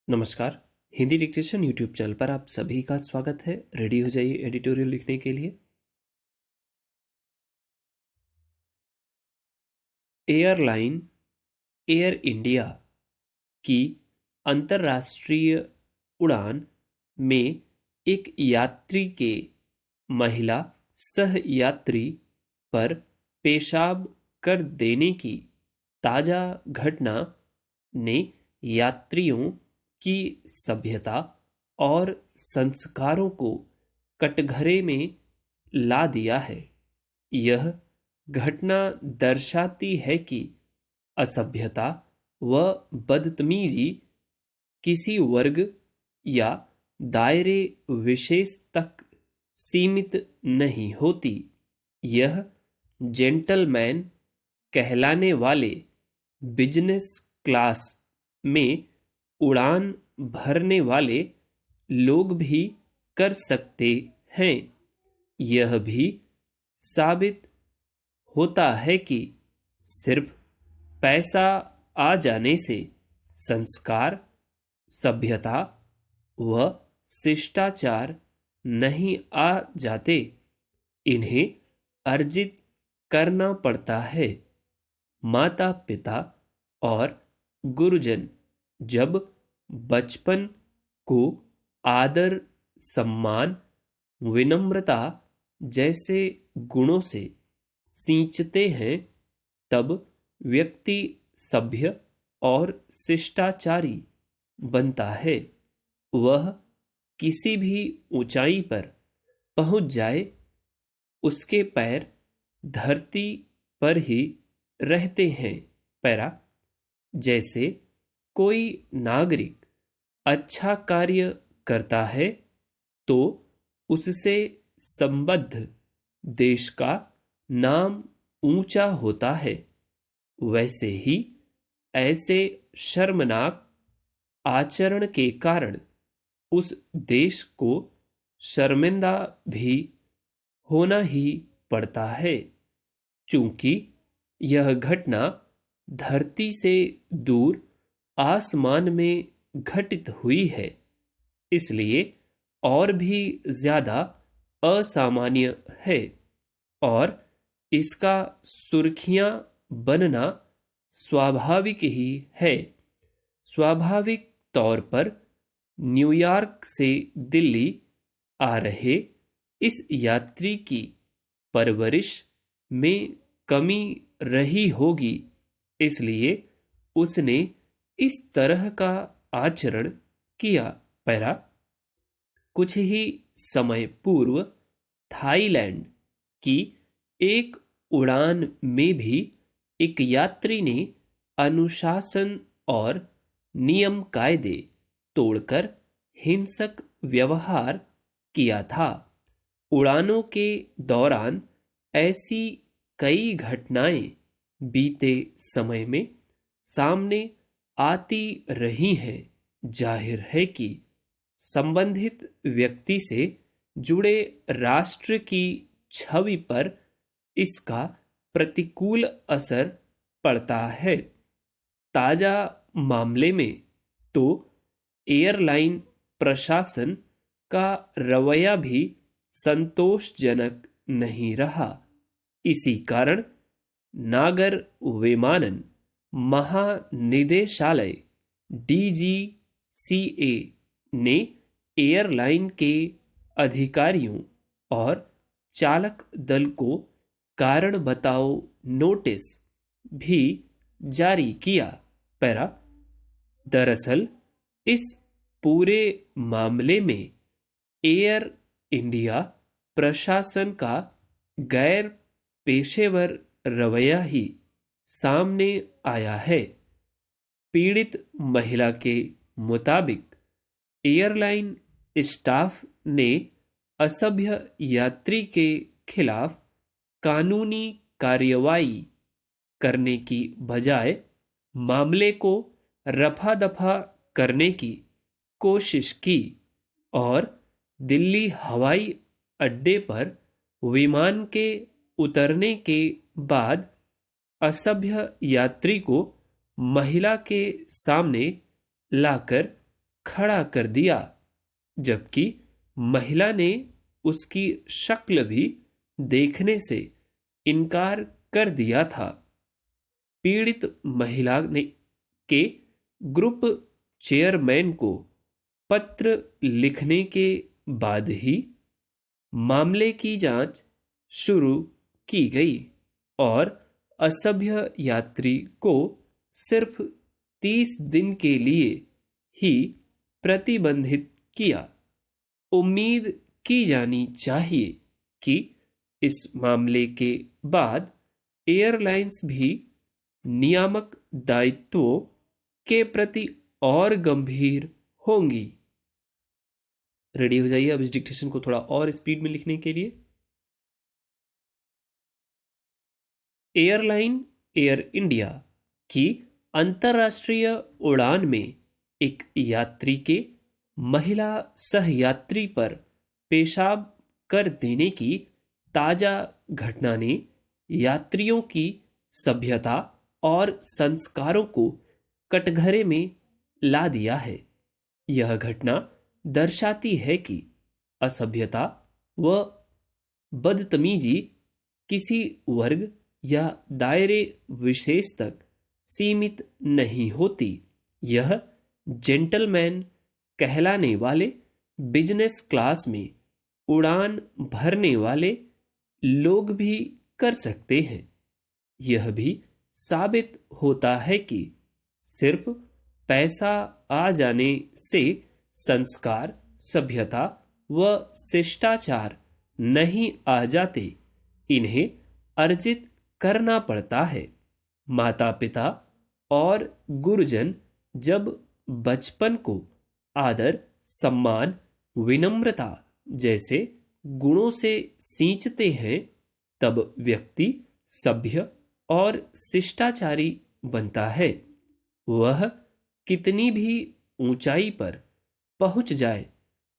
नमस्कार। Hindi dictation YouTube channel पर आप सभी का स्वागत है। रेडी हो जाइए एडिटोरियल लिखने के लिए। एयरलाइन एयर इंडिया की अंतर्राष्ट्रीय उड़ान में एक यात्री के महिला सह यात्री पर पेशाब कर देने की ताजा घटना ने यात्रियों की सभ्यता और संस्कारों को कटघरे में ला दिया है। यह घटना दर्शाती है कि असभ्यता व बदतमीजी किसी वर्ग या दायरे विशेष तक सीमित नहीं होती। यह जेंटलमैन कहलाने वाले बिजनेस क्लास में उड़ान भरने वाले लोग भी कर सकते हैं। यह भी साबित होता है कि सिर्फ पैसा आ जाने से संस्कार, सभ्यता व शिष्टाचार नहीं आ जाते, इन्हें अर्जित करना पड़ता है। माता पिता और गुरुजन जब बचपन को आदर, सम्मान, विनम्रता जैसे गुणों से सींचते हैं, तब व्यक्ति सभ्य और शिष्टाचारी बनता है। वह किसी भी ऊंचाई पर पहुंच जाए, उसके पैर धरती पर ही रहते हैं। पैरा, जैसे कोई नागरिक अच्छा कार्य करता है तो उससे संबद्ध देश का नाम ऊंचा होता है, वैसे ही ऐसे शर्मनाक आचरण के कारण उस देश को शर्मिंदा भी होना ही पड़ता है। चूंकि यह घटना धरती से दूर आसमान में घटित हुई है, इसलिए और भी ज्यादा असामान्य है और इसका सुर्खियां बनना स्वाभाविक ही है। स्वाभाविक तौर पर न्यूयॉर्क से दिल्ली आ रहे इस यात्री की परवरिश में कमी रही होगी, इसलिए उसने इस तरह का आचरण किया। पैरा, कुछ ही समय पूर्व थाईलैंड की एक उड़ान में भी एक यात्री ने अनुशासन और नियम कायदे तोड़कर हिंसक व्यवहार किया था। उड़ानों के दौरान ऐसी कई घटनाएं बीते समय में सामने आती रही हैं। जाहिर है कि संबंधित व्यक्ति से जुड़े राष्ट्र की छवि पर इसका प्रतिकूल असर पड़ता है। ताजा मामले में तो एयरलाइन प्रशासन का रवैया भी संतोषजनक नहीं रहा। इसी कारण नागर विमानन महानिदेशालय डीजीसीए ने एयरलाइन के अधिकारियों और चालक दल को कारण बताओ नोटिस भी जारी किया। पैरा, दरअसल इस पूरे मामले में एयर इंडिया प्रशासन का गैर पेशेवर रवैया ही सामने आया है। पीड़ित महिला के मुताबिक एयरलाइन स्टाफ ने असभ्य यात्री के खिलाफ कानूनी कार्रवाई करने की बजाय मामले को रफा दफा करने की कोशिश की और दिल्ली हवाई अड्डे पर विमान के उतरने के बाद असभ्य यात्री को महिला के सामने लाकर खड़ा कर दिया, जबकि महिला ने उसकी शक्ल भी देखने से इनकार कर दिया था। पीड़ित महिला ने के ग्रुप चेयरमैन को पत्र लिखने के बाद ही मामले की जांच शुरू की गई और असभ्य यात्री को सिर्फ 30 दिन के लिए ही प्रतिबंधित किया। उम्मीद की जानी चाहिए कि इस मामले के बाद एयरलाइंस भी नियामक दायित्वों के प्रति और गंभीर होंगी। रेडी हो जाइए अब इस डिक्टेशन को थोड़ा और स्पीड में लिखने के लिए। एयरलाइन एयर इंडिया की अंतर्राष्ट्रीय उड़ान में एक यात्री के महिला सहयात्री पर पेशाब कर देने की ताजा घटना ने यात्रियों की सभ्यता और संस्कारों को कटघरे में ला दिया है। यह घटना दर्शाती है कि असभ्यता व बदतमीजी किसी वर्ग या दायरे विशेष तक सीमित नहीं होती। यह जेंटलमैन कहलाने वाले बिजनेस क्लास में उड़ान भरने वाले लोग भी कर सकते हैं। यह भी साबित होता है कि सिर्फ पैसा आ जाने से संस्कार, सभ्यता व शिष्टाचार नहीं आ जाते, इन्हें अर्जित करना पड़ता है। माता पिता और गुरुजन जब बचपन को आदर, सम्मान, विनम्रता जैसे गुणों से सींचते हैं, तब व्यक्ति सभ्य और शिष्टाचारी बनता है। वह कितनी भी ऊंचाई पर पहुंच जाए,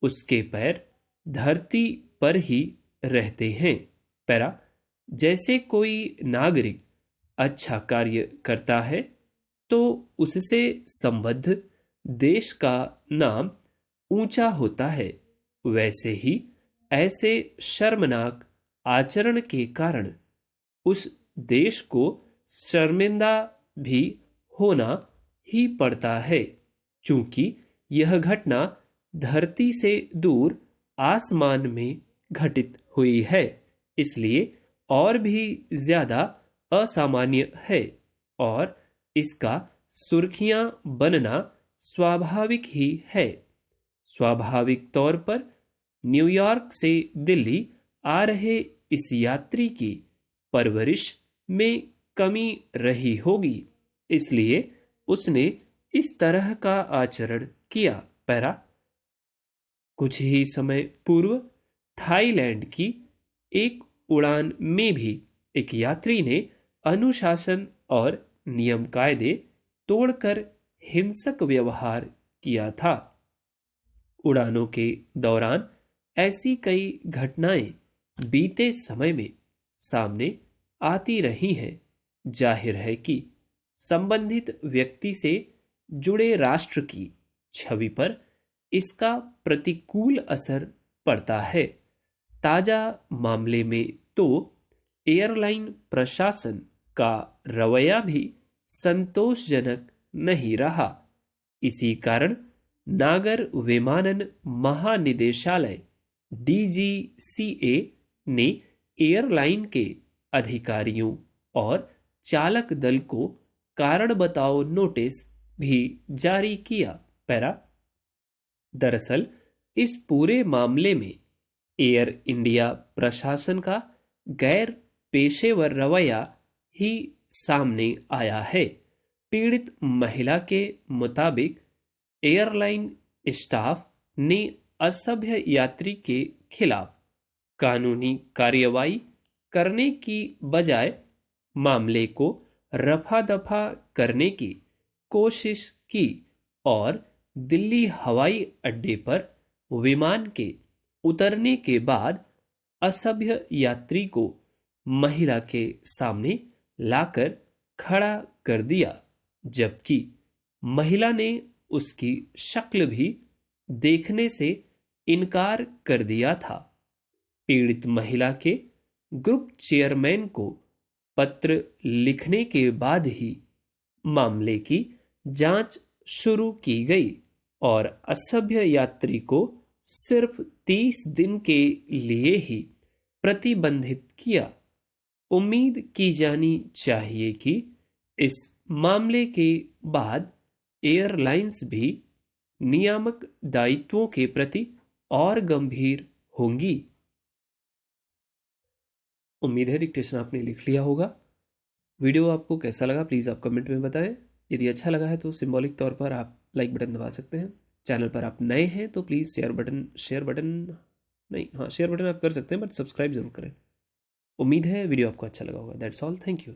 उसके पैर धरती पर ही रहते हैं। पैरा, जैसे कोई नागरिक अच्छा कार्य करता है तो उससे संबद्ध देश का नाम ऊंचा होता है, वैसे ही ऐसे शर्मनाक आचरण के कारण उस देश को शर्मिंदा भी होना ही पड़ता है। चूंकि यह घटना धरती से दूर आसमान में घटित हुई है, इसलिए और भी ज्यादा असामान्य है और इसका सुर्खियां बनना स्वाभाविक ही है। स्वाभाविक तौर पर न्यूयॉर्क से दिल्ली आ रहे इस यात्री की परवरिश में कमी रही होगी, इसलिए उसने इस तरह का आचरण किया। पैरा, कुछ ही समय पूर्व थाईलैंड की एक उड़ान में भी एक यात्री ने अनुशासन और नियम कायदे तोड़कर हिंसक व्यवहार किया था। उड़ानों के दौरान ऐसी कई घटनाएं बीते समय में सामने आती रही हैं। जाहिर है कि संबंधित व्यक्ति से जुड़े राष्ट्र की छवि पर इसका प्रतिकूल असर पड़ता है। ताजा मामले में तो एयरलाइन प्रशासन का रवैया भी संतोषजनक नहीं रहा। इसी कारण नागर विमानन महानिदेशालय DGCA ने एयरलाइन के अधिकारियों और चालक दल को कारण बताओ नोटिस भी जारी किया। पैरा, दरअसल इस पूरे मामले में एयर इंडिया प्रशासन का गैर पेशेवर रवैया ही सामने आया है। पीड़ित महिला के मुताबिक एयरलाइन स्टाफ ने असभ्य यात्री के खिलाफ कानूनी कार्रवाई करने की बजाय मामले को रफा दफा करने की कोशिश की और दिल्ली हवाई अड्डे पर विमान के उतरने के बाद असभ्य यात्री को महिला के सामने लाकर खड़ा कर दिया, जबकि महिला ने उसकी शक्ल भी देखने से इनकार कर दिया था। पीड़ित महिला के ग्रुप चेयरमैन को पत्र लिखने के बाद ही मामले की जांच शुरू की गई और असभ्य यात्री को सिर्फ 30 दिन के लिए ही प्रतिबंधित किया। उम्मीद की जानी चाहिए कि इस मामले के बाद एयरलाइंस भी नियामक दायित्वों के प्रति और गंभीर होंगी। उम्मीद है डिक्टेशन आपने लिख लिया होगा। वीडियो आपको कैसा लगा प्लीज़ आप कमेंट में बताएं। यदि अच्छा लगा है तो सिंबॉलिक तौर पर आप लाइक बटन दबा सकते हैं। चैनल पर आप नए हैं तो प्लीज़ शेयर बटन आप कर सकते हैं बट सब्सक्राइब जरूर करें। उम्मीद है वीडियो आपको अच्छा लगा होगा। That's all, thank you.